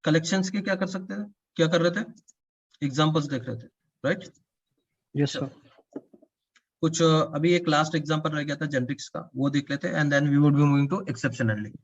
Collections के क्या कर सकते थे, क्या कर रहे थे, एग्जांपल्स देख रहे थे, राइट? Yes sir. कुछ अभी एक लास्ट एग्जांपल रह गया था जेनरिक्स का, वो देख लेते हैं and then we would be moving to exception handling.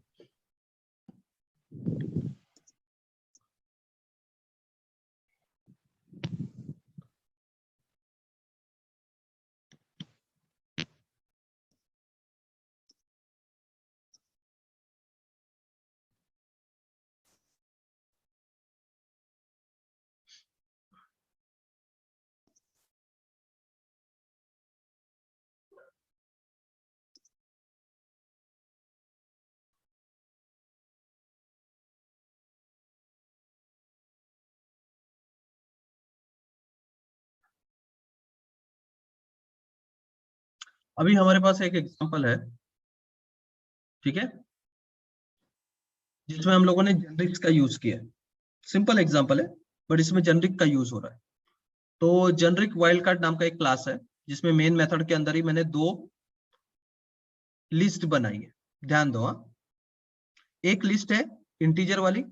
अभी हमारे पास एक एग्जांपल है, ठीक है, जिसमें हम लोगों ने जेनरिक्स का यूज किया है। सिंपल एग्जांपल है बट इसमें जेनरिक का यूज हो रहा है। तो जेनरिक वाइल्ड कार्ड नाम का एक क्लास है जिसमें मेन मेथड के अंदर ही मैंने दो लिस्ट बनाई है। ध्यान दो, हाँ, एक लिस्ट है इंटीजर वाली,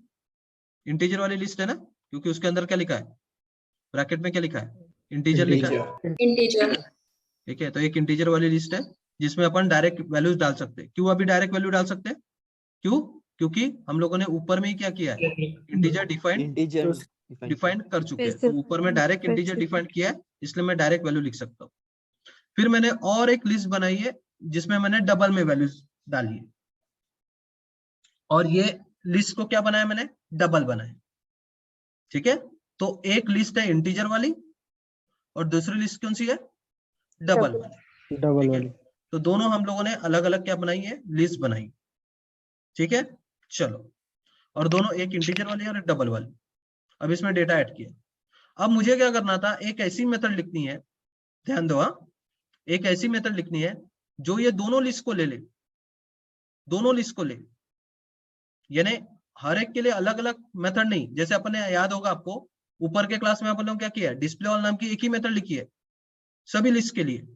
इंटीजर वाली लिस्ट है ना, क्योंकि उसके अंदर क्या लिखा है, ब्रैकेट में क्या लिखा है, इंटीजर लिखा है, इंटीजर। ठीक है। तो एक इंटीजर वाली लिस्ट है जिसमें अपन डायरेक्ट वैल्यूज डाल सकते हैं। क्यों अभी डायरेक्ट वैल्यू डाल सकते हैं, क्यों, क्योंकि हम लोगों ने ऊपर में ही क्या किया है, इंटीजर डिफाइन कर चुके हैं। तो ऊपर में डायरेक्ट इंटीजर डिफाइन किया है, इसलिए मैं डायरेक्ट वैल्यू लिख सकता हूँ। फिर मैंने और एक लिस्ट बनाई है जिसमें मैंने डबल में वैल्यूज डाली है, और ये लिस्ट को क्या बनाया मैंने, डबल बनाया, ठीक है। तो एक लिस्ट है इंटीजर वाली और दूसरी लिस्ट कौन सी है, डबल वाली, डबल ठीक है। वाली। तो दोनों हम लोगों ने अलग अलग क्या बनाई है, लिस्ट बनाई, ठीक है। चलो, और दोनों एक इंटीजर वाली और एक डबल वाली। अब इसमें डेटा ऐड किया। अब मुझे क्या करना था, एक ऐसी मेथड लिखनी है, ध्यान दो, हाँ, एक ऐसी मेथड लिखनी है जो ये दोनों लिस्ट को ले ले, दोनों लिस्ट को ले, यानी हर एक के लिए अलग अलग मेथड नहीं। जैसे अपने याद होगा आपको, ऊपर के क्लास में अपन लोग क्या किया है, डिस्प्ले ऑल नाम की एक ही मेथड लिखी है सभी लिस्ट के लिए।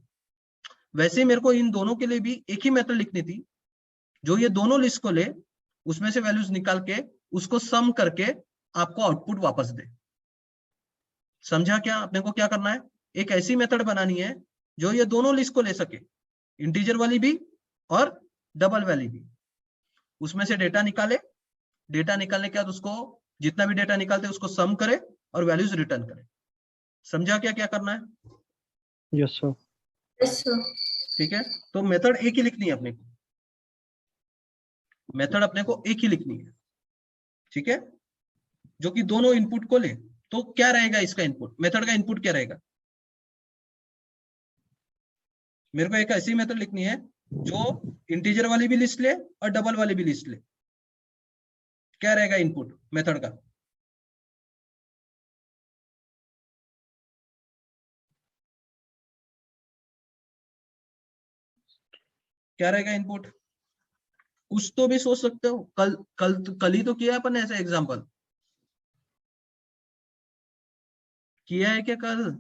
वैसे मेरे को इन दोनों के लिए भी एक ही मेथड लिखनी थी जो ये दोनों लिस्ट को ले, उसमें से वैल्यूज निकाल के उसको सम करके आपको आउटपुट वापस दे। समझा क्या अपने को क्या करना है, एक ऐसी मेथड बनानी है जो ये दोनों लिस्ट को ले सके, इंटीजर वाली भी और डबल वाली भी, उसमें से डेटा निकाले, डेटा निकालने के बाद उसको जितना भी डेटा निकालते उसको सम करे और वैल्यूज रिटर्न करे। समझा क्या क्या करना है, यस सर। ठीक है। तो मेथड एक ही लिखनी है अपने को, मेथड अपने को एक ही लिखनी है, ठीक है, जो कि दोनों इनपुट को ले। तो क्या रहेगा इसका इनपुट, मेथड का इनपुट क्या रहेगा, मेरे को एक ऐसी मेथड लिखनी है जो इंटीजर वाली भी लिस्ट ले और डबल वाली भी लिस्ट ले। क्या रहेगा इनपुट मेथड का, क्या रहेगा इनपुट, कुछ तो भी सोच सकते हो। कल ही तो किया है अपन ने ऐसा एग्जांपल, किया है क्या कल,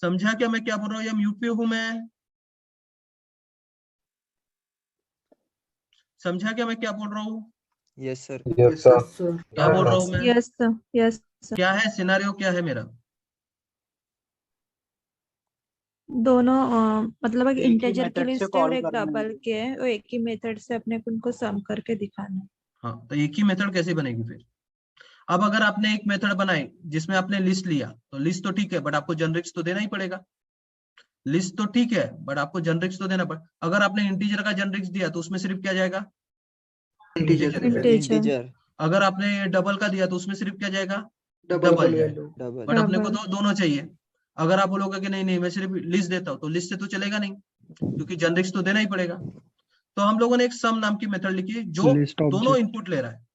समझा क्या मैं क्या बोल रहा हूँ, या म्यूट पे हूं मैं, समझा क्या मैं क्या बोल रहा हूँ, यस सर। क्या बोल रहा हूँ मैं, यस सर, यस सर। क्या है सिनेरियो, क्या है मेरा, दोनों मतलब एक एक ही इंटीजर की method से लिस्ट है और call एक करना है। डबल के है, और एक ही मेथड से अपने को उनको सम करके दिखाना है। हाँ, तो एक ही मेथड कैसे बनेगी फिर। अब अगर आपने एक मेथड बनाई जिसमें आपने लिस्ट लिया, तो लिस्ट तो ठीक है बट आपको जनरिक्स तो देना ही पड़ेगा, लिस्ट तो ठीक है बट आपको जनरिक्स तो देना पड़ेगा। अगर आपने इंटीजर का जनरिक्स दिया तो उसमें सिर्फ क्या जाएगा, इंटीजर। अगर आपने डबल का दिया तो उसमें सिर्फ क्या जाएगा, डबल जाएगा। बट अपने को तो दोनों चाहिए। अगर आप बोलोगे कि नहीं नहीं मैं सिर्फ लिस्ट देता हूँ, तो लिस्ट से तो चलेगा नहीं, क्योंकि जनरिक्स तो देना ही पड़ेगा। तो हम लोगों ने एक सम नाम की मेथड लिखी है जो List object. दोनों इनपुट ले रहा है,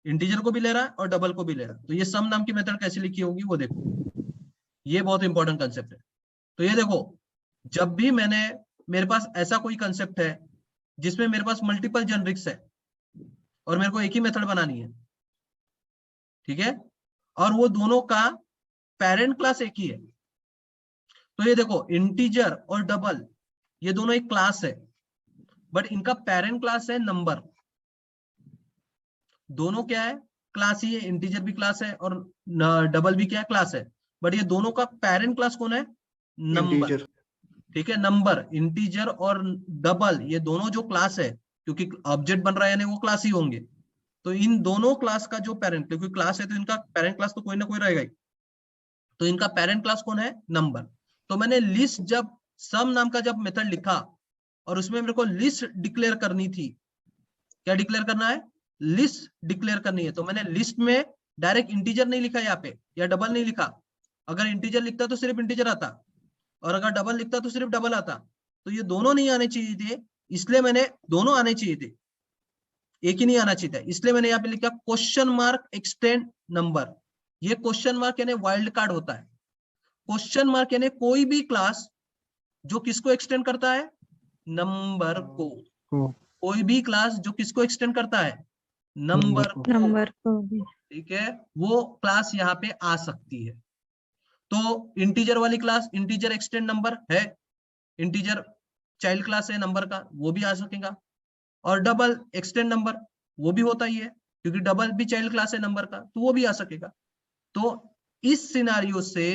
इंटीजर को भी ले रहा है और डबल को भी ले रहा है। तो ये सम नाम की मेथड कैसे लिखी होगी वो देखो, ये बहुत इंपॉर्टेंट कंसेप्ट है। तो ये देखो, जब भी मेरे पास ऐसा कोई कंसेप्ट है जिसमें मेरे पास मल्टीपल जनरिक्स है और मेरे को एक ही मेथड बनानी है, ठीक है, और वो दोनों का पेरेंट क्लास एक ही है, तो ये देखो इंटीजर और डबल ये दोनों एक क्लास है, बट इनका पेरेंट क्लास है नंबर। दोनों क्या है, क्लास ही है, इंटीजर भी क्लास है और डबल भी क्या है, क्लास है। बट ये दोनों का पेरेंट क्लास कौन है, नंबर। इंटीजर। ठीक है, नंबर, इंटीजर और डबल ये दोनों जो क्लास है, क्योंकि ऑब्जेक्ट बन रहा है यानी वो क्लास ही होंगे। तो इन दोनों क्लास का जो पेरेंट, क्योंकि क्लास है तो इनका पेरेंट क्लास तो कोई ना कोई रहेगा ही, तो इनका पेरेंट क्लास कौन है, नंबर। तो मैंने लिस्ट, जब सम नाम का जब मेथड लिखा और उसमें मेरे को लिस्ट डिक्लेयर करनी थी, क्या डिक्लेयर करना है, लिस्ट डिक्लेयर करनी है, तो मैंने लिस्ट में डायरेक्ट इंटीजर नहीं लिखा यहाँ पे या डबल नहीं लिखा। अगर इंटीजर लिखता तो सिर्फ इंटीजर आता, और अगर डबल लिखता तो सिर्फ डबल आता। तो ये दोनों नहीं आने चाहिए थे, इसलिए मैंने, दोनों आने चाहिए थे, एक ही नहीं आना चाहिए था, इसलिए मैंने यहाँ पे लिखा क्वेश्चन मार्क एक्सटेंड नंबर। ये क्वेश्चन मार्क यानी वाइल्ड कार्ड होता है। क्वेश्चन मार्क यानी कोई भी क्लास जो किसको एक्सटेंड करता है, नंबर को। कोई भी क्लास जो किसको एक्सटेंड करता है, नंबर को। नंबर को भी। ठीक है, वो क्लास यहाँ पे आ सकती है। तो इंटीजर वाली क्लास इंटीजर एक्सटेंड नंबर है, इंटीजर चाइल्ड क्लास है नंबर का, वो भी आ सकेगा। और डबल एक्सटेंड नंबर वो भी होता ही है, क्योंकि डबल भी चाइल्ड क्लास है नंबर का, तो वो भी आ सकेगा। तो इस सिनारियो से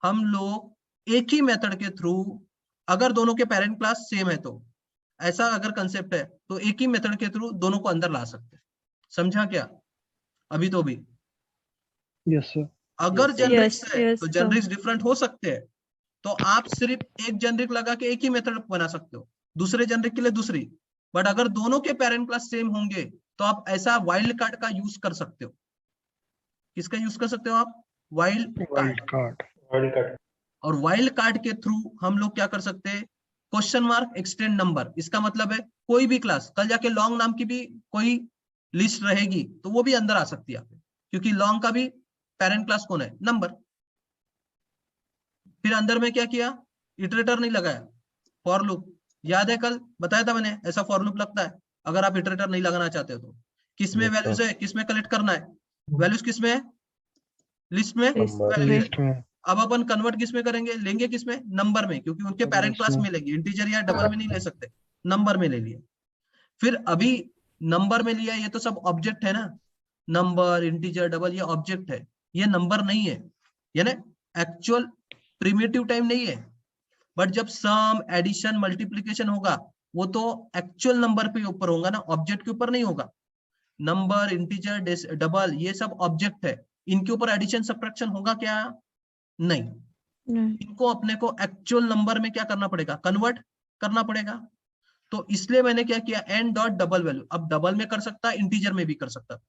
हम लोग एक ही मेथड के थ्रू, अगर दोनों के पेरेंट क्लास सेम है तो, ऐसा अगर कंसेप्ट है तो एक ही मेथड के थ्रू दोनों को अंदर ला सकते हैं। समझा क्या, अभी तो भी? Yes sir. अगर Yes, जेनरिक्स yes, है yes, तो sir. जेनरिक्स डिफरेंट हो सकते हैं, तो आप सिर्फ एक जेनरिक लगा के एक ही मेथड बना सकते हो, दूसरे जेनरिक के लिए दूसरी। बट अगर दोनों के पेरेंट क्लास सेम होंगे तो आप ऐसा वाइल्ड कार्ड का यूज कर सकते हो। किसका यूज कर सकते हो आप, wild wild card. Card. World cut. और वाइल्ड कार्ड के थ्रू हम लोग क्या कर सकते हैं, क्वेश्चन मार्क एक्सटेंड नंबर। इसका मतलब है कोई भी क्लास, कल जाके लॉन्ग नाम की भी कोई लिस्ट रहेगी तो वो भी अंदर आ सकती है, क्योंकि लॉन्ग का भी पेरेंट क्लास कौन है, नंबर। फिर अंदर में क्या किया, इटरेटर नहीं लगाया, फॉर लूप। याद है कल बताया था मैंने, ऐसा फॉर लूप लगता है अगर आप इटरेटर नहीं लगाना चाहते हो तो। किसमें वैल्यूज है, किसमें कलेक्ट करना है, वैल्यूज किसमें है, लिस्ट में, List वैल्यूज में। है। लिस्ट में। अब अपन कन्वर्ट किसमें करेंगे, लेंगे किसमें, नंबर में, क्योंकि उनके पेरेंट क्लास में लेंगे, इंटीजर या डबल में नहीं ले सकते, नंबर में ले लिए। फिर अभी नंबर में लिया, ये तो सब ऑब्जेक्ट है ना, नंबर इंटीजर डबल ये ऑब्जेक्ट है, ये नंबर नहीं है, यानी एक्चुअल प्रिमिटिव टाइम नहीं है। बट जब सम एडिशन मल्टीप्लीकेशन होगा वो तो एक्चुअल नंबर पे ऊपर होगा ना, ऑब्जेक्ट के ऊपर नहीं होगा। नंबर इंटीजर डबल ये सब ऑब्जेक्ट है, इनके ऊपर एडिशन सब्ट्रैक्शन होगा क्या, नहीं। नहीं। इनको अपने को एक्चुअल नंबर में क्या करना पड़ेगा, कन्वर्ट करना पड़ेगा। तो इसलिए मैंने क्या किया, एन डॉट डबल वैल्यू। अब डबल में कर सकता है, इंटीजर में भी कर सकता है,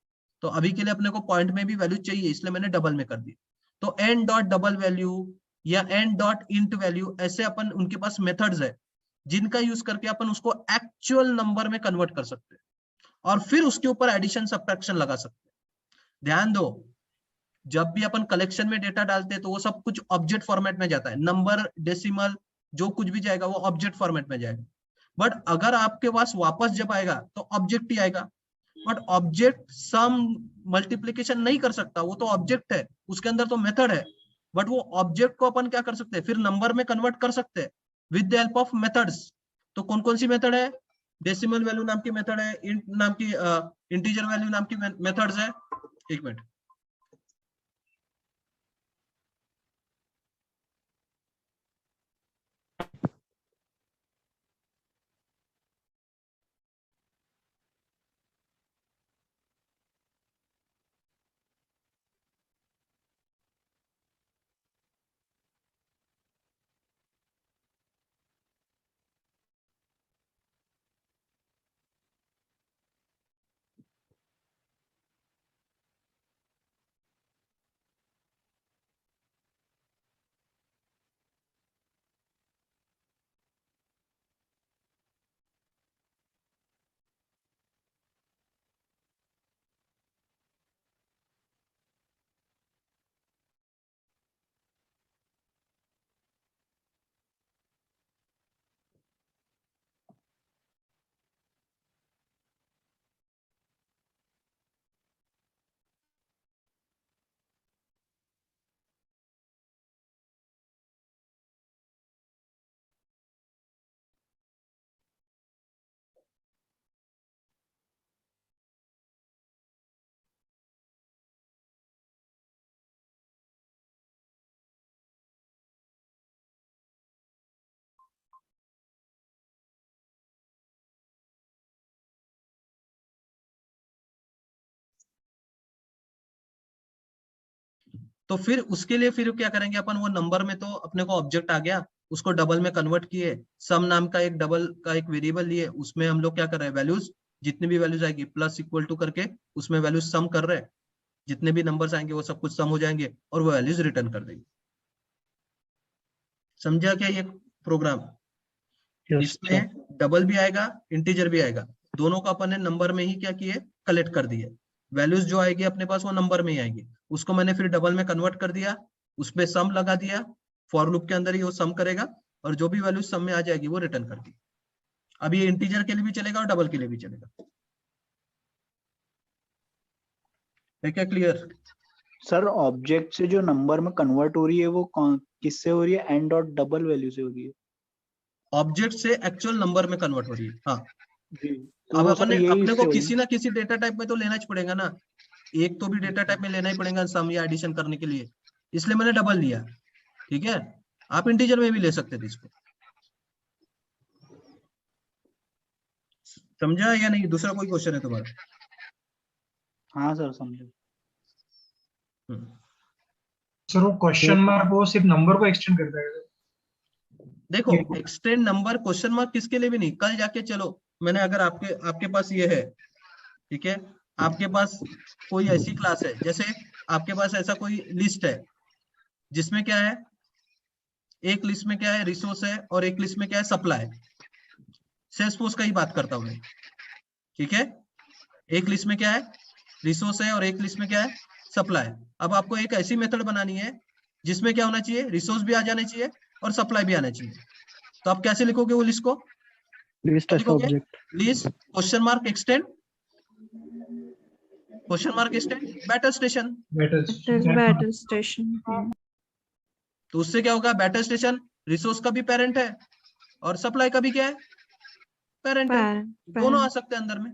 तो अभी के लिए अपने को पॉइंट में भी वैल्यू चाहिए, इसलिए मैंने डबल में कर दी। तो एन डॉट डबल वैल्यू या एन डॉट इंट वैल्यू, ऐसे अपन उनके पास मेथड्स है जिनका यूज करके अपन उसको एक्चुअल नंबर में कन्वर्ट कर सकते हैं, और फिर उसके ऊपर एडिशन सब्ट्रैक्शन लगा सकते हैं। ध्यान दो, जब भी अपन कलेक्शन में डेटा डालते हैं तो वो सब कुछ ऑब्जेक्ट फॉर्मेट में जाता है, नंबर डेसिमल जो कुछ भी जाएगा वो ऑब्जेक्ट फॉर्मेट में जाएगा। बट अगर आपके पास वापस जब आएगा तो ऑब्जेक्ट ही आएगा। बट ऑब्जेक्ट सम मल्टीप्लीकेशन नहीं कर सकता, वो तो ऑब्जेक्ट है, उसके अंदर तो मेथड है। बट वो ऑब्जेक्ट को अपन क्या कर सकते हैं, फिर नंबर में कन्वर्ट कर सकते हैं with the help of methods. तो कौन कौन सी मेथड है, डेसिमल वैल्यू नाम की मेथड है, इंट नाम की, इंटीजर वैल्यू नाम की मेथड्स है। एक मिनट, तो फिर उसके लिए फिर क्या करेंगे अपन, वो नंबर में तो अपने को ऑब्जेक्ट आ गया, उसको डबल में कन्वर्ट किए, सम नाम का एक डबल का एक वेरिएबल लिए, उसमें हम लोग क्या कर रहे हैं, वैल्यूज जितनी भी वैल्यूज आएगी प्लस इक्वल टू करके उसमें वैल्यूज सम कर रहे हैं, जितने भी नंबर्स आएंगे वो सब कुछ सम हो जाएंगे और वो वैल्यूज रिटर्न कर देंगे। समझा क्या ये प्रोग्राम? यस इसमें डबल भी आएगा, इंटीजर भी आएगा, दोनों का अपन ने नंबर में ही क्या किए, कलेक्ट कर दिए। वैल्यूज जो आएगी अपने पास वो नंबर में ही आएगी, उसको मैंने फिर डबल में कन्वर्ट कर दिया, उसमें सम लगा दिया, फॉर लूप के अंदर ही वो सम करेगा और जो भी वैल्यू सम में आ जाएगी वो रिटर्न कर दी। अब ये इंटीजर के लिए भी चलेगा और डबल के लिए भी चलेगा। है क्या क्लियर? सर ऑब्जेक्ट से जो नंबर में कन्वर्ट हो रही है वो किससे हो रही है, एंड डॉट डबल वैल्यू से हो रही है? ऑब्जेक्ट से एक्चुअल नंबर में कन्वर्ट हो रही है। हाँ जी, तो अब वो अपन सर ने यही अपने इससे को हो रही किसी ना किसी डेटा टाइप में तो लेना ही पड़ेगा ना, एक तो भी डेटा टाइप में लेना ही पड़ेगा सम या एडिशन करने के लिए, इसलिए मैंने डबल लिया। ठीक है, आप इंटीजर में भी ले सकते थे इसको। समझा या नहीं? दूसरा कोई क्वेश्चन है तुम्हारा? हाँ सर समझे। सर वो क्वेश्चन मार्क वो सिर्फ नंबर को एक्सटेंड करता है? देखो एक्सटेंड नंबर क्वेश्चन मार्क किसके लिए भी नहीं, कल जाके चलो मैंने अगर आपके पास ये है, ठीक है, आपके पास कोई ऐसी क्लास है, जैसे आपके पास ऐसा कोई लिस्ट है जिसमें क्या है, एक लिस्ट में क्या है, रिसोर्स है, और एक लिस्ट में क्या है, सप्लाई। सेल्सफोर्स का ही बात करता हूं मैं, ठीक है, एक लिस्ट में क्या है, रिसोर्स है, और एक लिस्ट में क्या है, सप्लाई। अब आपको एक ऐसी मेथड बनानी है जिसमें क्या होना चाहिए, रिसोर्स भी आ जाने चाहिए और सप्लाई भी आना चाहिए। तो आप कैसे लिखोगे वो लिस्ट को? List as object, list question mark extend, question mark extend battle station. Battle station. तो उससे क्या होगा, बैटल स्टेशन रिसोर्स का भी पेरेंट है और सप्लाई का भी क्या है, पेरेंट है, दोनों आ सकते हैं अंदर में।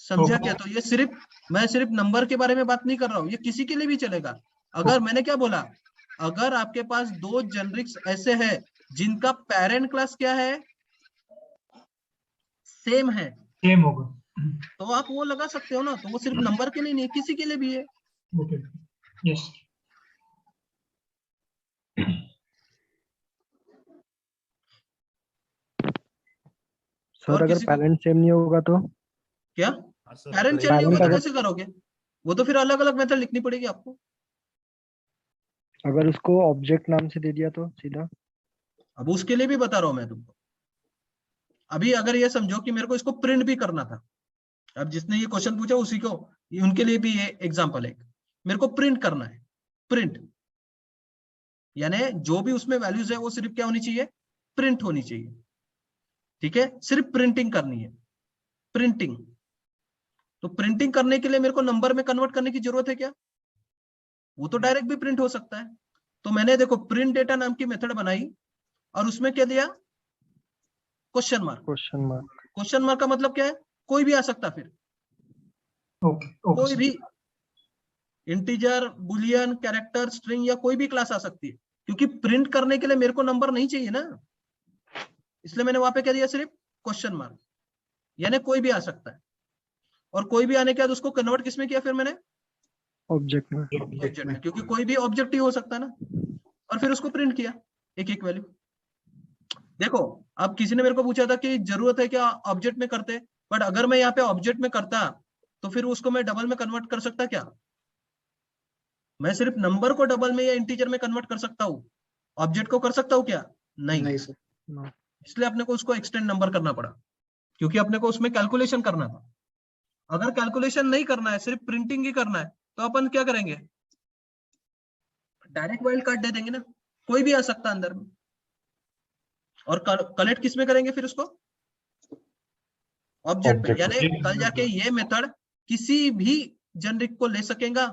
समझा क्या? तो ये मैं सिर्फ नंबर के बारे में बात नहीं कर रहा हूँ, ये किसी के लिए भी चलेगा। अगर मैंने क्या बोला, अगर आपके पास दो जेनरिक्स ऐसे हैं जिनका पेरेंट क्लास क्या है, सेम है, सेम होगा, तो आप वो लगा सकते हो ना। तो वो सिर्फ नंबर के लिए नहीं, किसी के लिए भी है। Okay, yes. सर अगर पेरेंट सेम नहीं होगा तो क्या पेरेंट सेम नहीं होगा तो कैसे करोगे? वो तो फिर अलग अलग मेथड लिखनी पड़ेगी आपको। अगर उसको ऑब्जेक्ट नाम से दे दिया तो सीधा? अब उसके लिए भी बता रहा हूं मैं तुमको। अभी अगर ये समझो कि मेरे को इसको प्रिंट भी करना था, अब जिसने ये क्वेश्चन पूछा उसी को, उनके लिए भी ये एग्जांपल है, मेरे को प्रिंट करना है। प्रिंट यानी जो भी उसमें वैल्यूज है वो सिर्फ क्या होनी चाहिए, प्रिंट होनी चाहिए। ठीक है, सिर्फ प्रिंटिंग करनी है, प्रिंटिंग। तो प्रिंटिंग करने के लिए मेरे को नंबर में कन्वर्ट करने की जरूरत है क्या? वो तो डायरेक्ट भी प्रिंट हो सकता है। तो मैंने देखो प्रिंट डेटा नाम की मेथड बनाई और उसमें क्या दिया, क्वेश्चन मार्क। क्वेश्चन मार्क का मतलब क्या है, कोई भी आ सकता, फिर कोई भी इंटीजर, बुलियन, कैरेक्टर, स्ट्रिंग या कोई भी क्लास आ सकती है, क्योंकि प्रिंट करने के लिए मेरे को नंबर नहीं चाहिए ना, इसलिए मैंने वहां पे क्या दिया, सिर्फ क्वेश्चन मार्क, यानी कोई भी आ सकता है। और कोई भी आने के बाद उसको कन्वर्ट किसमें किया फिर मैंने, ऑब्जेक्ट में, क्योंकि कोई भी ऑब्जेक्ट ही हो सकता है ना। और फिर उसको प्रिंट किया एक एक वैल्यू। देखो अब किसी ने मेरे को पूछा था कि जरूरत है क्या ऑब्जेक्ट में करते, बट अगर मैं यहाँ पे ऑब्जेक्ट में करता तो फिर उसको मैं डबल में कन्वर्ट कर सकता क्या? मैं सिर्फ नंबर को डबल में या इंटीजर में कन्वर्ट कर सकता हूँ, ऑब्जेक्ट को कर सकता हूँ क्या? नहीं सर, इसलिए अपने को उसको एक्सटेंड नंबर करना पड़ा, क्योंकि अपने को उसमें कैलकुलेशन करना था। अगर कैलकुलेशन नहीं करना है, सिर्फ प्रिंटिंग ही करना है, तो अपन क्या करेंगे, डायरेक्ट वाइल्ड कार्ड दे देंगे ना, कोई भी आ सकता है अंदर में। और कलेक्ट किस में करेंगे फिर उसको, ऑब्जेक्ट में। यानी कल जाके ये मेथड किसी भी जेनरिक को ले सकेगा,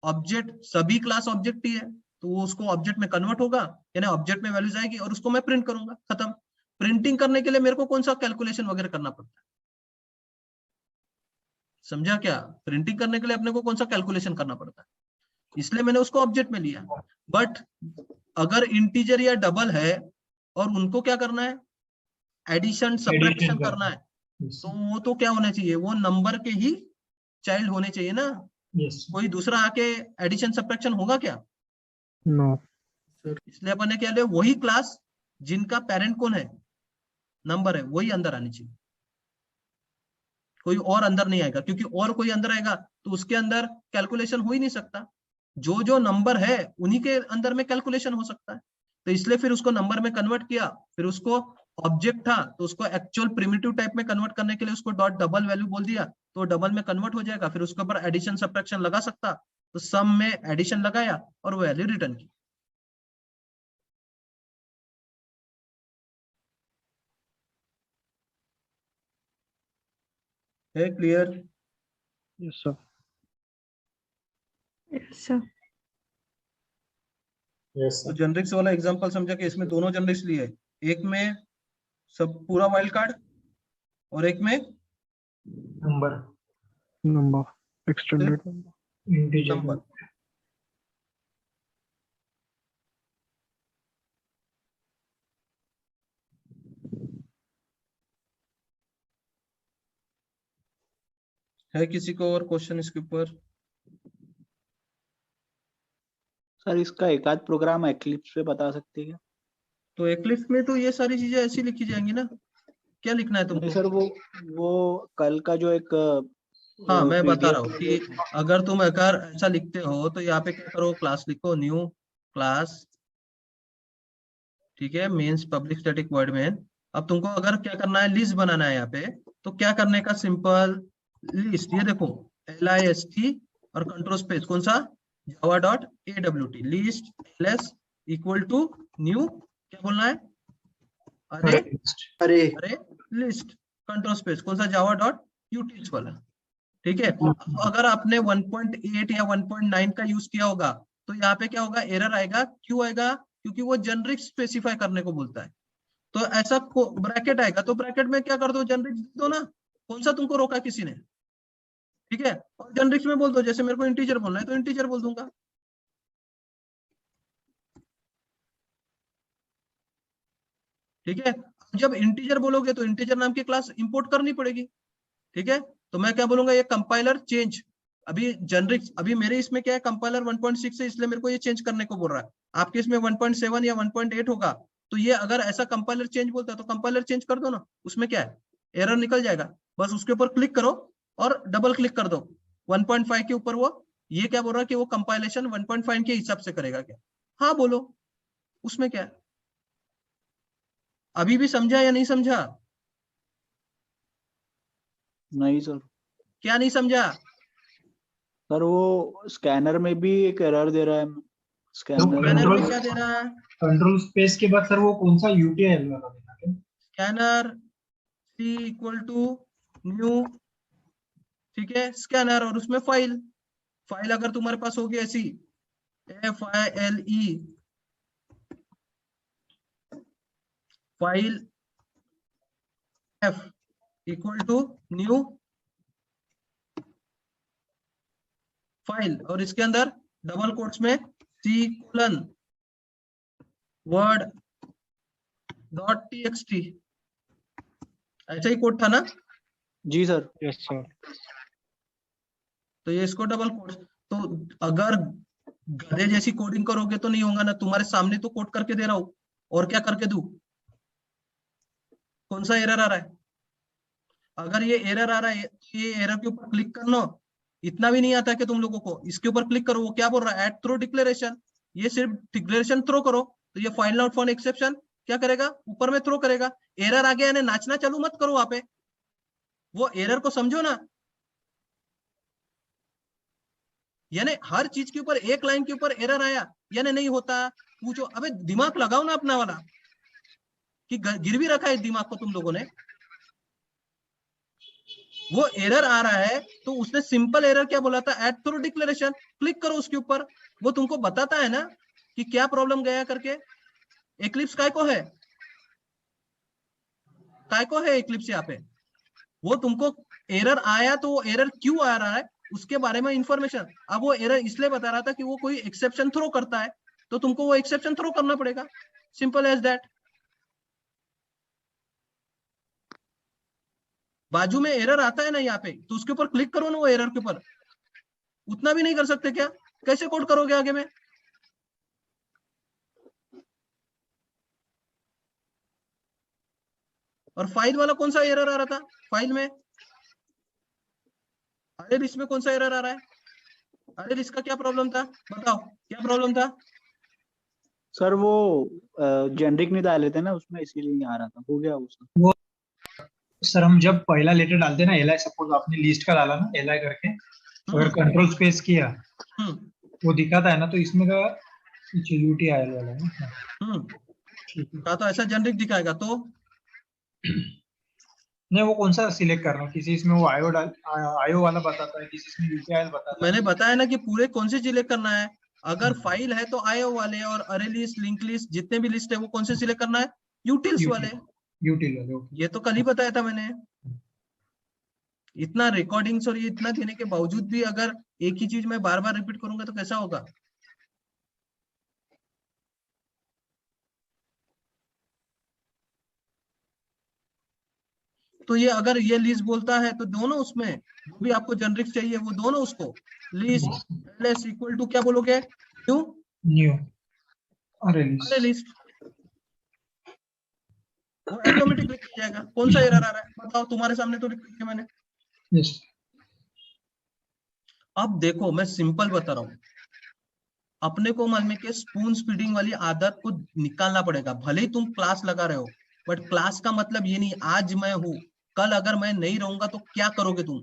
ऑब्जेक्ट, सभी क्लास ऑब्जेक्ट ही है, तो वो उसको ऑब्जेक्ट में कन्वर्ट होगा, यानी ऑब्जेक्ट में वैल्यूज आएगी और उसको मैं प्रिंट करूंगा, खत्म। प्रिंटिंग करने के लिए मेरे को कौन सा कैलकुलेशन वगैरह करना पड़ता है? समझा क्या? प्रिंटिंग करने के लिए अपने को कौन सा कैलकुलेशन करना पड़ता है, इसलिए मैंने उसको ऑब्जेक्ट में लिया। बट अगर इंटीजर या डबल है और उनको क्या करना है, एडिशन सब्ट्रैक्शन करना है, तो वो तो क्या होना चाहिए, वो नंबर के ही चाइल्ड होने चाहिए ना, यस कोई दूसरा आके एडिशन सब्ट्रैक्शन होगा क्या? नो। इसलिए अपन ने क्या लिया, वही क्लास जिनका पेरेंट कौन है, नंबर है, वही अंदर आनी चाहिए, कोई और अंदर नहीं आएगा, क्योंकि और कोई अंदर आएगा तो उसके अंदर कैलकुलेशन हो ही नहीं सकता। जो जो नंबर है उन्हीं के अंदर में कैलकुलेशन हो सकता है, तो इसलिए फिर उसको नंबर में कन्वर्ट किया, फिर उसको ऑब्जेक्ट था तो उसको एक्चुअल प्रिमिटिव टाइप में कन्वर्ट करने के लिए उसको डॉट डबल वैल्यू बोल दिया, तो डबल में कन्वर्ट हो जाएगा, फिर उसके ऊपर एडिशन सब्ट्रैक्शन लगा सकता, तो सम में एडिशन लगाया और वैल्यू रिटर्न की। है क्लियर? Yes sir. अच्छा, यस तो सर जनरिक्स वाला एग्जांपल समझा कि इसमें दोनों जनरिक्स लिए, एक में सब पूरा वाइल्ड कार्ड और एक में number number extended number. Integer number. है किसी को और क्वेश्चन इसके ऊपर? सर इसका एक आध प्रोग्राम एक्लिप्स पे बता सकते हैं क्या? तो एक्लिप्स में तो ये सारी चीजें ऐसी लिखी जाएंगी ना, क्या लिखना है नहीं तुमको? सर, वो कल का जो एक हाँ मैं बता रहा पीडीएफ हूँ कि अगर तुम अगर ऐसा लिखते हो तो यहाँ पे क्या करो, क्लास लिखो, न्यू क्लास, ठीक है, means public static void main. अब तुमको अगर क्या करना है, लिस्ट बनाना है यहाँ पे, तो क्या करने का, सिंपल लिस्ट, ये देखो list और कंट्रोल स्पेस, कौन सा, Java dot awt list ls equal to new, क्या बोलना है, अरे अरे अरे लिस्ट, कंट्रोल स्पेस, कौन सा, जावा डॉट utils वाला, ठीक है। अब अगर आपने 1.8 या 1.9 का यूज किया होगा तो यहाँ पे क्या होगा, एरर आएगा, क्यों आएगा, क्योंकि वो जेनरिक स्पेसिफाई करने को बोलता है, तो ऐसा ब्रैकेट आएगा, तो ब्रैकेट में क्या कर दो, जेनरिक दो ना, कौन सा तुमको रोका किसी ने, ठीक है, और जेनरिक्स में बोल दो, जैसे मेरे को इंटीजर बोलना है तो इंटीजर बोल दूंगा, ठीक है। जब इंटीजर बोलोगे तो इंटीजर नाम की क्लास इंपोर्ट करनी पड़ेगी, ठीक है। तो मैं क्या बोलूंगा, ये कंपाइलर चेंज, अभी जेनरिक्स, अभी मेरे इसमें क्या है, कंपाइलर 1.6 है, इसलिए मेरे को ये चेंज करने को बोल रहा है, आपके इसमें 1.7 या 1.8 होगा, तो ये अगर ऐसा कंपाइलर चेंज बोलता है तो कंपाइलर चेंज कर दो ना, उसमें क्या है, एरर निकल जाएगा, बस उसके ऊपर क्लिक करो और डबल क्लिक कर दो 1.5 के ऊपर, वो ये क्या बोल रहा है कि वो कंपाइलेशन 1.5 के हिसाब से करेगा क्या, हाँ बोलो, उसमें क्या है, अभी भी समझा या नहीं समझा, नहीं सर। क्या नहीं समझा, सर वो स्कैनर में भी एक एरर दे रहा है, स्कैनर स्कैनर में कंट्रोल क्या दे रहा है, कंट्रोल स्पेस के बाद सर वो कौन सा यूटीएल वाला देना क्या? Scanner c equal to new, ठीक है, स्कैनर, और उसमें फाइल, फाइल अगर तुम्हारे पास होगी ऐसी FILE file F equal to new file, और इसके अंदर डबल कोट्स में C: वर्ड डॉट txt, ऐसा ही कोड था ना, जी सर। Yes sir. तो ये इसको डबल कोट्स, तो अगर गधे जैसी कोडिंग करोगे तो नहीं होगा ना, तुम्हारे सामने तो कोड करके दे रहा हूं, और क्या करके दूं, कौन सा एरर आ रहा है, अगर ये एरर आ रहा है, ये एरर के ऊपर क्लिक करना, इतना भी नहीं आता है कि तुम लोगों को, इसके ऊपर क्लिक करो, वो क्या बोल रहा है, ऐड थ्रो डिक्लेरेशन, ये सिर्फ डिक्लेरेशन थ्रो करो, तो ये फाइल नॉट फाउंड एक्सेप्शन क्या करेगा, ऊपर में थ्रो करेगा, एरर आ गया, यानी नाचना चालू मत करो वहां पे, वो एरर को समझो ना, यानी हर चीज के ऊपर एक लाइन के ऊपर एरर आया, यानी नहीं होता, पूछो, अबे दिमाग लगाओ ना अपना वाला, कि गिर भी रखा है दिमाग को तुम लोगों ने, वो एरर आ रहा है तो उसने सिंपल एरर क्या बोला था, ऐड थ्रो डिक्लेरेशन, क्लिक करो उसके ऊपर, वो तुमको बताता है ना कि क्या प्रॉब्लम गया करके, एक्लिप्स काय को है एक्लिप्स यहाँ पे, वो तुमको एरर आया तो वो एरर क्यों आ रहा है उसके बारे में इंफॉर्मेशन, अब वो एरर इसलिए बता रहा था कि वो कोई एक्सेप्शन थ्रो करता है, तो तुमको वो एक्सेप्शन थ्रो करना पड़ेगा, सिंपल एज दैट, बाजू में एरर आता है ना यहाँ पे, तो उसके ऊपर क्लिक करो ना वो एरर के ऊपर, उतना भी नहीं कर सकते क्या? कैसे कोड करोगे आगे में? और फाइल वाला कौन सा एरर आ रहा था फाइल में? अरे इसमें कौन सा एरर आ रहा है? अरे इसका क्या प्रॉब्लम था, बताओ क्या प्रॉब्लम था? सर वो जेनरिक नहीं डाले थे ना उसमें, इसीलिए नहीं आ रहा था, हो गया उसका। सर हम जब पहला लेटर डालते हैं ना, एल आई, सपोज आपने लिस्ट का डाला ना एल आई करके, अगर कंट्रोल स्पेस किया वो दिखाता है ना, तो इसमें का UTIL वाला है ना। ठीक है। तो ऐसा जेनरिक दिखाएगा तो नहीं, वो कौन सा सिलेक्ट करना है? किसी इसमें वो आयो वाला बताता है, किसी इसमें UTIL बताता मैंने है। बताया ना कि पूरे कौन से सिलेक्ट करना है। अगर फाइल है तो आईओ वाले, और अरे लिस्ट, लिंक लिस्ट, जितने भी लिस्ट है वो कौन से सिलेक्ट करना है? यूटिल्स वाले। यूटिल वाले, ओके। ये तो कल ही बताया था मैंने। इतना रिकॉर्डिंग्स और ये इतना देने के बावजूद भी अगर एक ही चीज मैं बार बार रिपीट करूंगा तो कैसा होगा? तो ये अगर ये लिस्ट बोलता है तो दोनों उसमें जो भी आपको जेनरिक चाहिए वो दोनों उसको लिस्ट एलएस इक्वल टू क्या बोलोगे? न्यू न्यू अरे अरे लिस्ट। लिस्ट, वो ऑटोमेटिक लिख के जाएगा। कौन सा एरर आ रहा है बताओ? तुम्हारे सामने तो लिख दिया मैंने। यस। अब देखो मैं सिंपल बता रहा हूँ, अपने को मालूम है कि स्पून स्पीडिंग वाली आदत को निकालना पड़ेगा। भले ही तुम क्लास लगा रहे हो, बट क्लास का मतलब ये नहीं आज मैं हूं कल अगर मैं नहीं रहूंगा तो क्या करोगे तुम?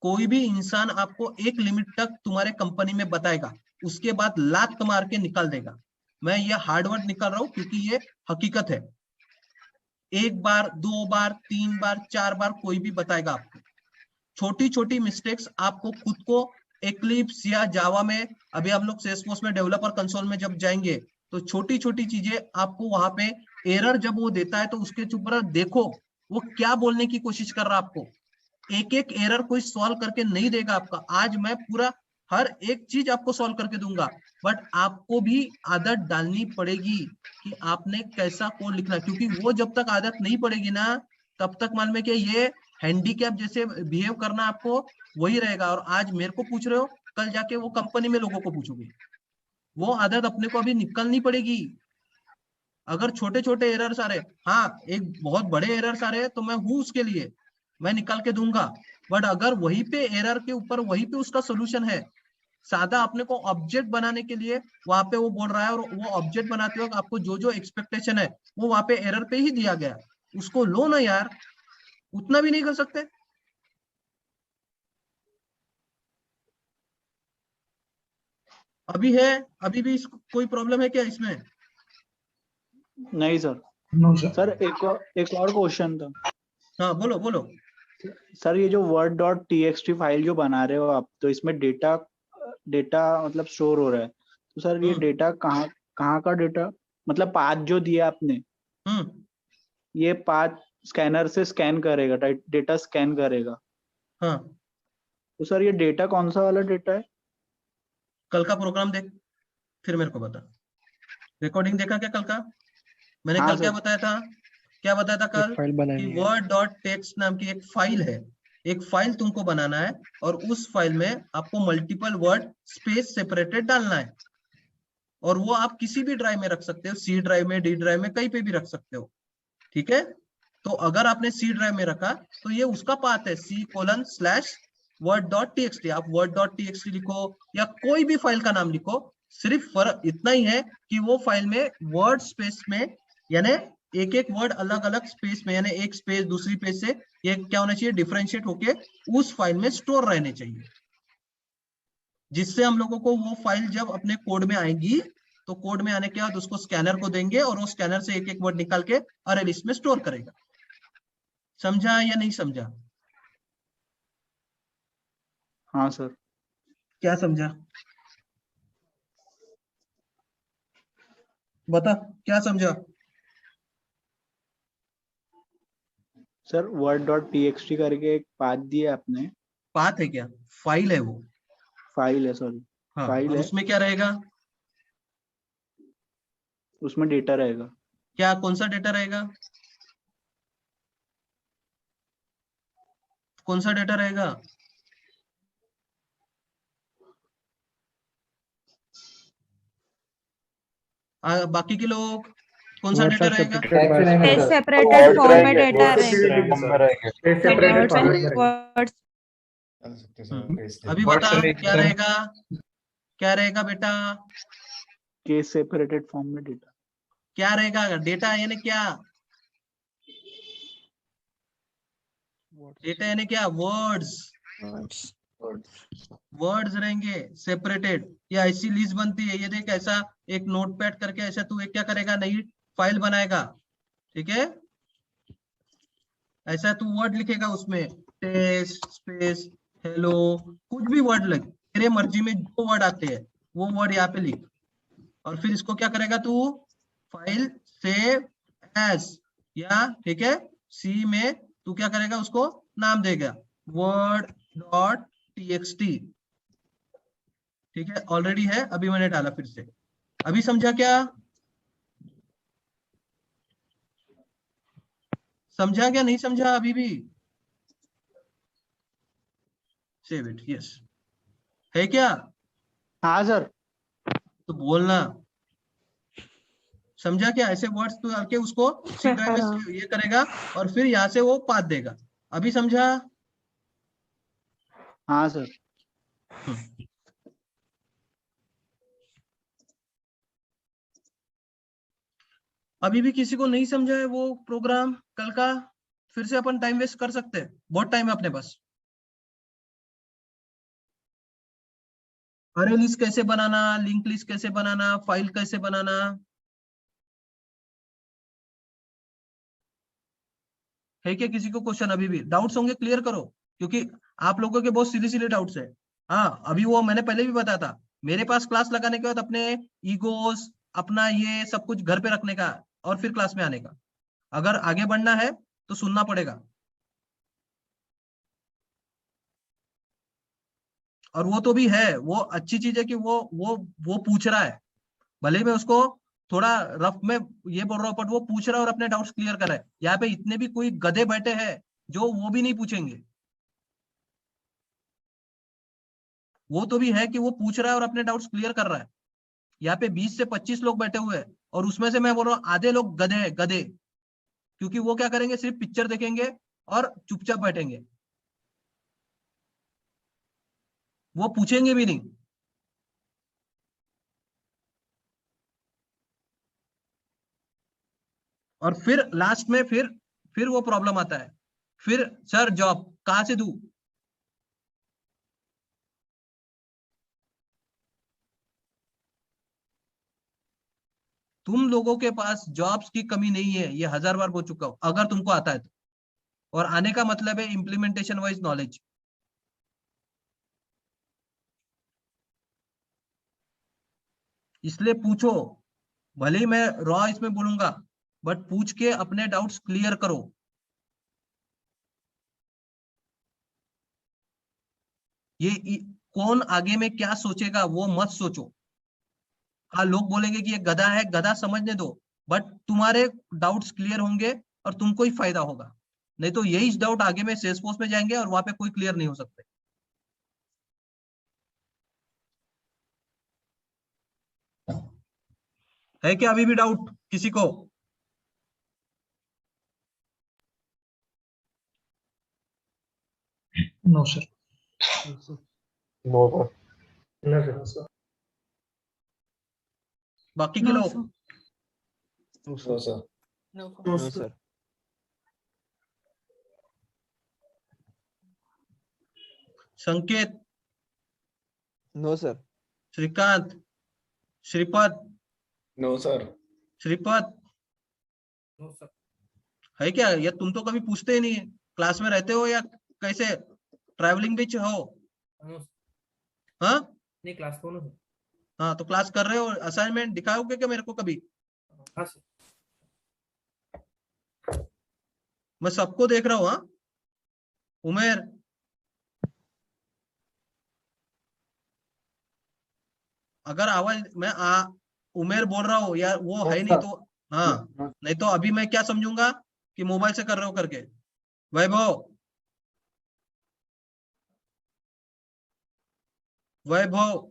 कोई भी इंसान आपको एक लिमिट तक तुम्हारे कंपनी में बताएगा, उसके बाद लात मार के निकाल देगा। मैं ये हार्ड वर्ड निकाल रहा हूं क्योंकि ये हकीकत है। एक बार, दो बार, तीन बार, चार बार कोई भी बताएगा आपको। छोटी छोटी मिस्टेक्स आपको खुद को एक्लिप्स या जावा में, अभी हम लोग सेल्सफोर्स में डेवलपर कंसोल में जब जाएंगे तो छोटी छोटी चीजें आपको वहां पे एरर जब वो देता है तो उसके ऊपर देखो वो क्या बोलने की कोशिश कर रहा है आपको। एक एक एरर कोई सॉल्व करके नहीं देगा आपका। आज मैं पूरा हर एक चीज आपको सॉल्व करके दूंगा, बट आपको भी आदत डालनी पड़ेगी कि आपने कैसा कोड लिखना है। क्योंकि वो जब तक आदत नहीं पड़ेगी ना तब तक मालूम है कि ये हैंडीकैप जैसे बिहेव करना आपको वही रहेगा। और आज मेरे को पूछ रहे हो, कल जाके वो कंपनी में लोगों को पूछोगे। वो आदत अपने को अभी निकलनी पड़ेगी। अगर छोटे छोटे एरर्स आ रहे, हाँ एक बहुत बड़े एरर्स आ रहे हैं तो मैं हूं उसके लिए, मैं निकाल के दूंगा। बट अगर वहीं पे एरर के ऊपर वहीं पे उसका सोल्यूशन है, सादा अपने को ऑब्जेक्ट बनाने के लिए वहां पे वो बोल रहा है, और वो ऑब्जेक्ट बनाते वक्त आपको जो जो एक्सपेक्टेशन है वो वहां पे एरर पे ही दिया गया, उसको लो ना यार। उतना भी नहीं कर सकते? अभी है, अभी भी कोई प्रॉब्लम है क्या इसमें? नहीं सर। No sir. सर एक और क्वेश्चन था। हाँ बोलो बोलो। सर ये जो word.txt फाइल जो बना रहे हो आप, तो इसमें डेटा डेटा मतलब स्टोर हो रहा है, तो सर ये डेटा कहाँ कहाँ का डेटा, मतलब पाथ जो दिया आपने, ये पाथ स्कैनर से स्कैन करेगा, डेटा स्कैन करेगा, हाँ तो सर ये डेटा कौन सा वाला डेटा है? कल का प्रोग्राम देख, फिर मेरे को बता। रिकॉर्डिंग देखा क्या कल का? मैंने हाँ कल क्या सर। बताया था? क्या बताया था एक कल? फाइल कि बनानी है। वर्ड डॉट टेक्स्ट नाम की एक फाइल है, एक फाइल तुमको बनाना है, और उस फाइल में आपको मल्टीपल वर्ड स्पेस सेपरेटेड डालना है। और वो आप किसी भी ड्राइव में रख सकते हो, सी ड्राइव में, डी ड्राइव में, कहीं पे भी रख सकते हो। ठीक है? तो अगर आपने सी ड्राइव में रखा तो ये उसका पाथ है, C:\word.txt। आप word.txt लिखो या कोई भी फाइल का नाम लिखो, सिर्फ फर्क इतना ही है कि वो फाइल में वर्ड स्पेस में, यानी एक एक वर्ड अलग अलग स्पेस में, यानी एक स्पेस दूसरी पेज से ये क्या होना चाहिए, डिफरेंशिएट होके उस फाइल में स्टोर रहने चाहिए। जिससे हम लोगों को वो फाइल जब अपने कोड में आएगी तो कोड में आने के बाद उसको स्कैनर को देंगे और वो स्कैनर से एक एक वर्ड निकाल के अरे लिस्ट में स्टोर करेगा। समझा या नहीं समझा? हाँ सर। क्या समझा? बता क्या समझा? सर word.txt करके एक पाथ दिया आपने, बात है क्या? फाइल है वो। फाइल है, सॉरी हाँ, फाइल और है, उसमें क्या रहेगा? उसमें डेटा रहेगा। क्या, कौन सा डेटा रहेगा? कौन सा डेटा रहेगा? बाकी के लोग कौन सा Words डेटा are रहेगा? separated by सेपरेटेड फॉर्म में डेटा वर्ड्स रहेगा। फॉर्म में रहेंगे। वर्ड्स एंड वर्ड्स अभी Words बता रहेंगे, क्या sir। रहेगा, क्या रहेगा बेटा, के सेपरेटेड फॉर्म में डेटा। क्या रहेगा डेटा यानी क्या, डेटा यानी क्या, वर्ड्स, वर्ड्स रहेंगे सेपरेटेड। या ऐसी लिस्ट बनती है, ये देख ऐसा एक नोटपैड करके ऐसा तू एक क्या करेगा, नई फाइल बनाएगा, ठीक है, ऐसा तू वर्ड लिखेगा उसमें, टेस्ट स्पेस हेलो, कुछ भी वर्ड लगे, तेरे मर्जी में जो वर्ड आते हैं वो वर्ड यहाँ पे लिख, और फिर इसको क्या करेगा तू, फाइल सेव एज, या ठीक है सी में तू क्या करेगा, उसको नाम देगा वर्ड डॉट टीएक्सटी, ठीक है, ऑलरेडी है, अभी मैंने डाला फिर से। अभी समझा क्या, समझा क्या नहीं समझा अभी भी? सेव इट, यस, है क्या? हाँ सर। तो बोलना, समझा क्या? ऐसे वर्ड्स तो आके उसको सी ड्राइव में ये करेगा और फिर यहाँ से वो पाथ देगा। अभी समझा? हाँ सर। अभी भी किसी को नहीं समझा है वो प्रोग्राम, कल का फिर से अपन टाइम वेस्ट कर सकते हैं, बहुत टाइम है अपने पास। अरे लिस्ट कैसे बनाना, लिंक लिस्ट कैसे बनाना, फाइल कैसे बनाना, है क्या किसी को क्वेश्चन? अभी भी डाउट्स होंगे, क्लियर करो, क्योंकि आप लोगों के बहुत सीधे सीधे डाउट्स है। हाँ अभी वो मैंने पहले भी बताया था, मेरे पास क्लास लगाने के बाद अपने ईगोस, अपना ये सब कुछ घर पे रखने का और फिर क्लास में आने का। अगर आगे बढ़ना है तो सुनना पड़ेगा। और वो तो भी है, वो अच्छी चीज है कि वो पूछ रहा है, भले ही मैं उसको थोड़ा रफ में ये बोल रहा हूँ, बट वो पूछ रहा है और अपने डाउट्स क्लियर कर रहा है। यहाँ पे इतने भी कोई गधे बैठे हैं जो वो भी नहीं पूछेंगे, वो तो भी है कि वो पूछ रहा है और अपने डाउट्स क्लियर कर रहा है। यहाँ पे 20 से 25 लोग बैठे हुए हैं और उसमें से मैं बोल रहा हूँ आधे लोग गधे हैं, गधे, क्योंकि वो क्या करेंगे, सिर्फ पिक्चर देखेंगे और चुपचाप बैठेंगे, वो पूछेंगे भी नहीं। और फिर लास्ट में फिर वो प्रॉब्लम आता है, फिर सर जॉब कहां से दूं? तुम लोगों के पास जॉब्स की कमी नहीं है, ये 1000 बार बोल चुका हूं, अगर तुमको आता है तो। और आने का मतलब है इंप्लीमेंटेशन वाइज नॉलेज। इसलिए पूछो, भले ही मैं रॉ इसमें बोलूंगा, बट पूछ के अपने डाउट्स क्लियर करो। कौन आगे में क्या सोचेगा वो मत सोचो। हाँ लोग बोलेंगे कि ये गधा है, गधा समझने दो, बट तुम्हारे डाउट्स क्लियर होंगे और तुमको ही फायदा होगा। नहीं तो यही डाउट आगे में सेल्सफोर्स में जाएंगे और वहां पे कोई क्लियर नहीं हो सकते। है क्या अभी भी डाउट किसी को? No sir. No sir. बाकी के लोग? No sir. No, sir. Sanket, No, sir. Shrikant, Shripad, no sir. Shripad, है क्या? या तुम तो कभी पूछते ही नहीं है, क्लास में रहते हो या कैसे, ट्रैवलिंग भी हो? हाँ नहीं क्लास कौन है? हाँ, तो क्लास कर रहे हो, असाइनमेंट दिखाओगे क्या मेरे को कभी? हाँ सर। मैं सबको देख रहा हूँ। हाँ उमेर, अगर आवाज उमेर बोल रहा हूँ या वो है नहीं तो हाँ, नहीं तो अभी मैं क्या समझूंगा कि मोबाइल से कर रहे हो करके। वैभव, वैभव,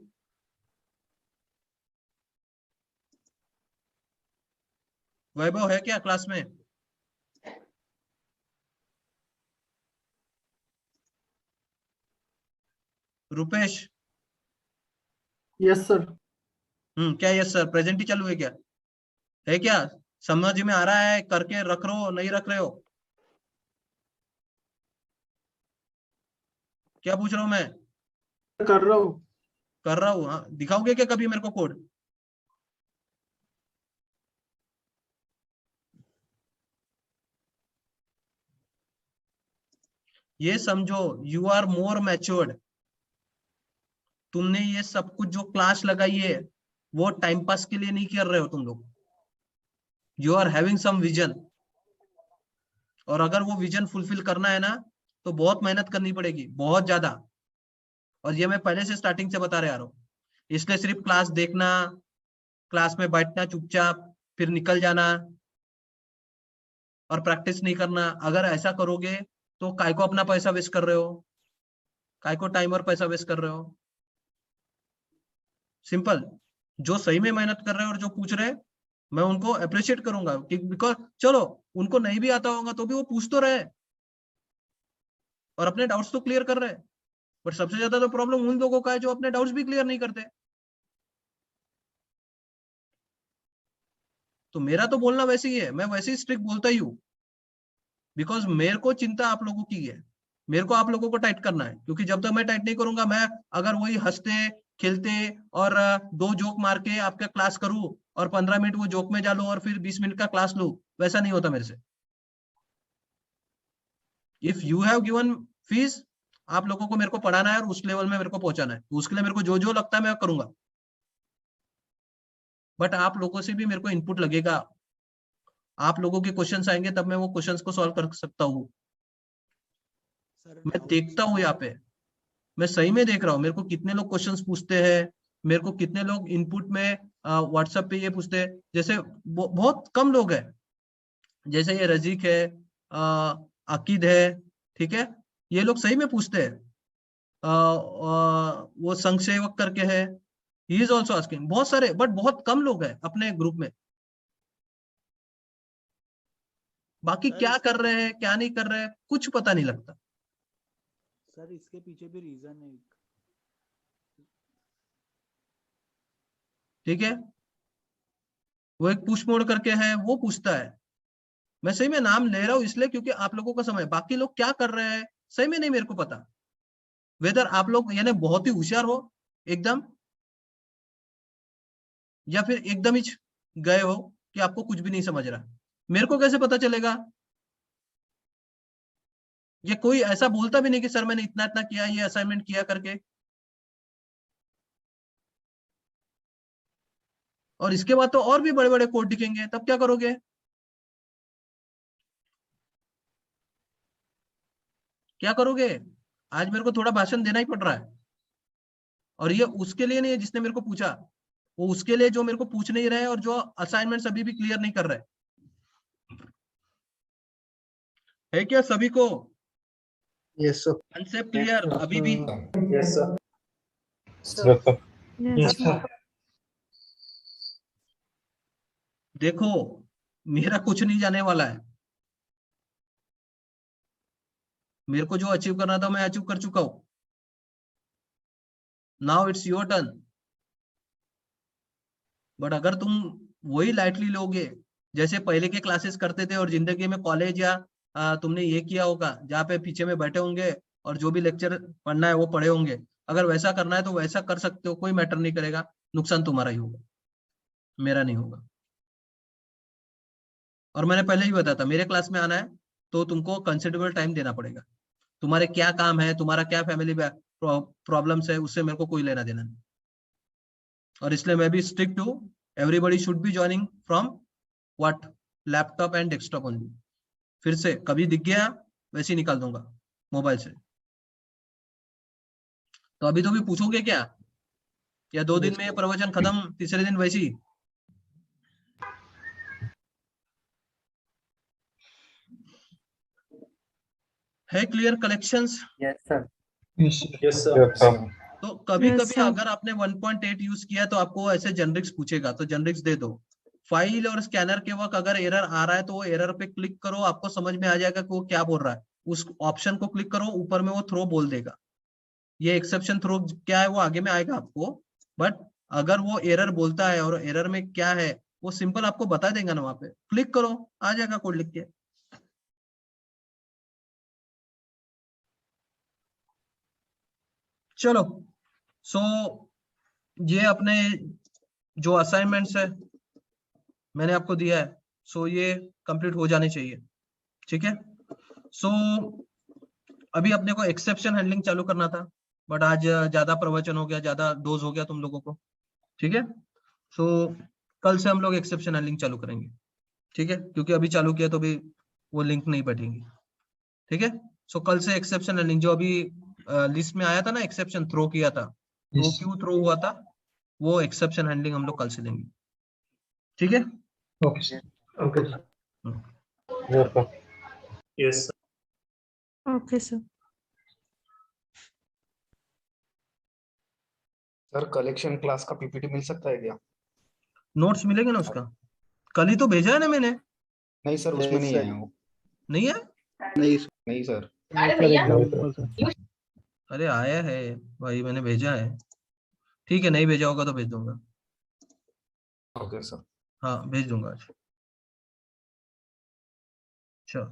वैभव है क्या क्लास में? रुपेश? Yes sir. क्या यस सर? प्रेजेंट ही चालू है क्या? है क्या? समझ में आ रहा है? करके रख रहे हो, नहीं रख रहे हो? क्या पूछ रहा हूं मैं? कर रहा हूँ। कर रहा हूँ। हाँ, दिखाओगे क्या कभी मेरे को कोड? ये समझो, यू आर मोर मैच्योर्ड। तुमने ये सब कुछ जो क्लास लगाई है वो टाइम पास के लिए नहीं कर रहे हो तुम लोग। You are having some vision, और अगर वो विजन फुलफिल करना है ना तो बहुत मेहनत करनी पड़ेगी, बहुत ज्यादा। और ये मैं पहले से स्टार्टिंग से बता रहा हूँ। इसलिए सिर्फ क्लास देखना, क्लास में बैठना चुपचाप, फिर निकल जाना और प्रैक्टिस नहीं करना, अगर ऐसा करोगे तो काय को अपना पैसा वेस्ट कर रहे हो, काय को टाइम और पैसा वेस्ट कर रहे हो। सिंपल। जो सही में मेहनत कर रहे हैं और जो पूछ रहे हैं, मैं उनको अप्रिशिएट करूंगा कि बिकॉज चलो उनको नहीं भी आता होगा तो भी वो पूछ तो रहे और अपने डाउट्स तो क्लियर कर रहे हैं। बट सबसे ज्यादा तो प्रॉब्लम उन लोगों का है जो अपने डाउट्स भी क्लियर नहीं करते। तो मेरा तो बोलना वैसे ही है, मैं वैसे ही स्ट्रिक्ट बोलता ही हूँ, बिकॉज मेरे को चिंता आप लोगों की है। मेरे को आप लोगों को टाइट करना है, क्योंकि जब तक मैं टाइट नहीं करूंगा, मैं अगर वही हंसते खेलते और 2 जोक मार के आपका क्लास करूं और 15 मिनट वो जोक में डालूं और फिर 20 मिनट का क्लास लूं, वैसा नहीं होता मेरे से। If you have given fees, आप लोगों को मेरे को पढ़ाना है और उस लेवल में मेरे को पहुंचाना है, तो उसके लिए मेरे को जो जो लगता है मैं करूंगा। बट आप लोगों से भी मेरे को इनपुट लगेगा। आप लोगों के क्वेश्चंस आएंगे तब मैं वो क्वेश्चंस को सॉल्व कर सकता हूँ। मैं देखता हूँ यहाँ पे, मैं सही में देख रहा हूँ मेरे को कितने लोग क्वेश्चंस पूछते हैं, मेरे को कितने लोग इनपुट में व्हाट्सएप पे ये पूछते हैं। जैसे बहुत कम लोग हैं, जैसे ये रजीक है, अकीद है, ठीक है, ये लोग सही में पूछते हैं। वो संघ सेवक करके है, ही इज ऑल्सो आस्किंग। बहुत सारे, बट बहुत कम लोग हैं अपने ग्रुप में। बाकी क्या कर रहे हैं क्या नहीं कर रहे हैं कुछ पता नहीं लगता। सर इसके पीछे भी रीजन है एक। ठीक है, वो एक पुश मोड करके है, वो पूछता है। मैं सही में नाम ले रहा हूँ इसलिए क्योंकि आप लोगों का समय, बाकी लोग क्या कर रहे हैं सही में नहीं मेरे को पता। वेदर आप लोग यानी बहुत ही होशियार हो एकदम, या फिर एकदम ही गए हो कि आपको कुछ भी नहीं समझ रहा, मेरे को कैसे पता चलेगा? ये कोई ऐसा बोलता भी नहीं कि सर मैंने इतना इतना किया, ये असाइनमेंट किया करके। और इसके बाद तो और भी बड़े बड़े कोड दिखेंगे, तब क्या करोगे? क्या करोगे? आज मेरे को थोड़ा भाषण देना ही पड़ रहा है, और ये उसके लिए नहीं है जिसने मेरे को पूछा, वो उसके लिए जो मेरे को पूछ नहीं रहे और जो असाइनमेंट्स अभी भी क्लियर नहीं कर रहे। है क्या सभी को? Yes sir. कंसेप्ट क्लियर अभी भी? Yes sir. Yes sir. देखो मेरा कुछ नहीं जाने वाला है, मेरे को जो अचीव करना था मैं अचीव कर चुका हूं। Now it's your turn. But अगर तुम वही लाइटली लोगे जैसे पहले के क्लासेस करते थे, और जिंदगी में कॉलेज या तुमने ये किया होगा जहाँ पे पीछे में बैठे होंगे और जो भी लेक्चर पढ़ना है वो पढ़े होंगे, अगर वैसा करना है तो वैसा कर सकते हो, कोई मैटर नहीं करेगा। नुकसान तुम्हारा ही होगा, मेरा नहीं होगा। और मैंने पहले ही बताया था, मेरे क्लास में आना है तो तुमको कंसिडरेबल टाइम देना पड़ेगा। तुम्हारे क्या काम है, तुम्हारा क्या फैमिली प्रॉब्लम्स है, उससे मेरे को कोई लेना देना नहीं। और इसलिए मैं भी स्ट्रिक्ट हूँ, everybody should be joining from what, laptop and desktop only. फिर से कभी दिख गया वैसे ही निकाल दूंगा मोबाइल से। तो अभी तो भी पूछोगे क्या, या 2 दिन में प्रवचन खत्म, तीसरे दिन वैसी? है clear collections? Yes sir. Yes sir. तो कभी Yes, कभी sir. अगर आपने 1.8 यूज किया तो आपको ऐसे जेनरिक्स पूछेगा, तो जेनरिक्स दे दो। फाइल और स्कैनर के वक्त अगर एरर आ रहा है तो वो एरर पे क्लिक करो, आपको समझ में आ जाएगा कि वो क्या बोल रहा है। उस ऑप्शन को क्लिक करो, ऊपर में वो थ्रो बोल देगा। ये एक्सेप्शन थ्रो क्या है वो आगे में आएगा आपको, बट अगर वो एरर बोलता है और एरर में क्या है वो सिंपल आपको बता देगा ना, वहां पे क्लिक करो आ जाएगा कोड लिख के। चलो सो ये अपने जो असाइनमेंट्स है मैंने आपको दिया है, सो ये कंप्लीट हो जाने चाहिए, ठीक है। सो अभी अपने को एक्सेप्शन हैंडलिंग चालू करना था, बट आज ज्यादा प्रवचन हो गया, ज्यादा डोज हो गया तुम लोगों को, ठीक है। सो कल से हम लोग एक्सेप्शन हैंडलिंग चालू करेंगे, ठीक है, क्योंकि अभी चालू किया तो भी वो लिंक नहीं बैठेंगी, ठीक है। सो कल से एक्सेप्शन हैंडलिंग जो अभी लिस्ट में आया था ना, एक्सेप्शन थ्रो किया था, तो Yes. क्यों थ्रो हुआ था, वो एक्सेप्शन हैंडलिंग हम लोग कल से देंगे, ठीक है। Okay sir. Okay yes okay sir. Sir collection class का पीपीटी मिल सकता है क्या? नोट्स मिलेंगे ना उसका, कल ही तो भेजा है ना मैंने। नहीं सर, उसमें नहीं है वो। नहीं है? नहीं सर। Example sir. अरे आया है भाई, मैंने भेजा है, ठीक है, नहीं भेजा होगा तो भेज दूंगा। Okay sir. हाँ भेज दूंगा आज। चलो।